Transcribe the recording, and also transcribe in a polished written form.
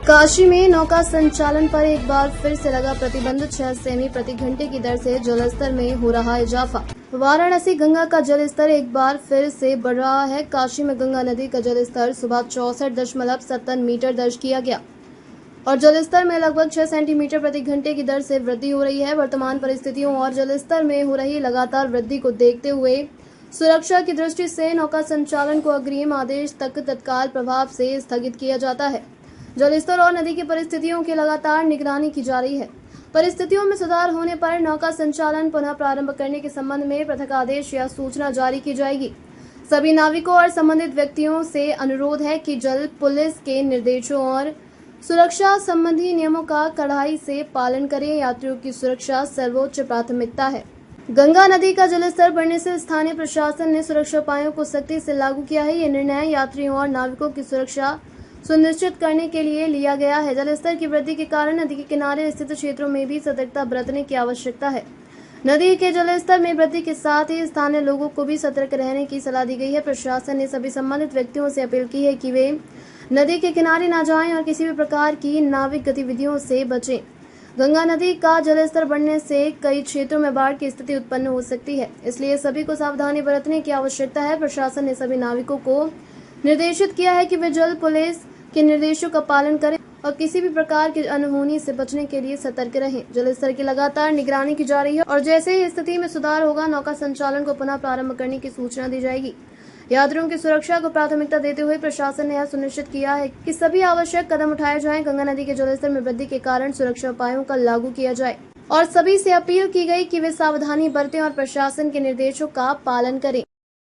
काशी में नौका संचालन पर एक बार फिर से लगा प्रतिबंध। 6 सेमी प्रति घंटे की दर से जलस्तर में हो रहा इजाफा। वाराणसी गंगा का जलस्तर एक बार फिर से बढ़ रहा है। काशी में गंगा नदी का जलस्तर सुबह 64.7 मीटर दर्ज किया गया और जलस्तर में लगभग 6 सेंटीमीटर प्रति घंटे की दर से वृद्धि हो रही है। वर्तमान परिस्थितियों और जलस्तर में हो रही लगातार वृद्धि को देखते हुए सुरक्षा की दृष्टि से नौका संचालन को अग्रिम आदेश तक तत्काल प्रभाव से स्थगित किया जाता है। जलस्तर और नदी की परिस्थितियों की लगातार निगरानी की जा रही है। परिस्थितियों में सुधार होने पर नौका संचालन पुनः प्रारंभ करने के संबंध में पृथक आदेश या सूचना जारी की जाएगी। सभी नाविकों और संबंधित व्यक्तियों से अनुरोध है कि जल पुलिस के निर्देशों और सुरक्षा संबंधी नियमों का कड़ाई से पालन करें। यात्रियों की सुरक्षा सर्वोच्च प्राथमिकता है। गंगा नदी का जलस्तर बढ़ने से स्थानीय प्रशासन ने सुरक्षा उपायों को सख्ती से लागू किया है। ये निर्णय यात्रियों और नाविकों की सुरक्षा सुनिश्चित करने के लिए लिया गया है। जलस्तर की वृद्धि के कारण नदी के किनारे स्थित क्षेत्रों में भी सतर्कता बरतने की आवश्यकता है। नदी के जलस्तर में वृद्धि के साथ ही स्थानीय लोगों को भी सतर्क रहने की सलाह दी गई है। प्रशासन ने सभी संबंधित व्यक्तियों से अपील की है कि वे नदी के किनारे न जाएं और किसी भी प्रकार की नाविक गतिविधियों से बचें। गंगा नदी का जलस्तर बढ़ने से कई क्षेत्रों में बाढ़ की स्थिति उत्पन्न हो सकती है, इसलिए सभी को सावधानी बरतने की आवश्यकता है। प्रशासन ने सभी नाविकों को निर्देशित किया है कि वे जल पुलिस के निर्देशों का पालन करें और किसी भी प्रकार की अनहोनी से बचने के लिए सतर्क रहें। जलस्तर की लगातार निगरानी की जा रही है और जैसे ही स्थिति में सुधार होगा नौका संचालन को पुनः प्रारंभ करने की सूचना दी जाएगी। यात्रियों की सुरक्षा को प्राथमिकता देते हुए प्रशासन ने यह सुनिश्चित किया है कि सभी आवश्यक कदम उठाए जाएं। गंगा नदी के जलस्तर में वृद्धि के कारण सुरक्षा उपायों का लागू किया जाए और सभी से अपील की गई कि वे सावधानी बरतें और प्रशासन के निर्देशों का पालन करें।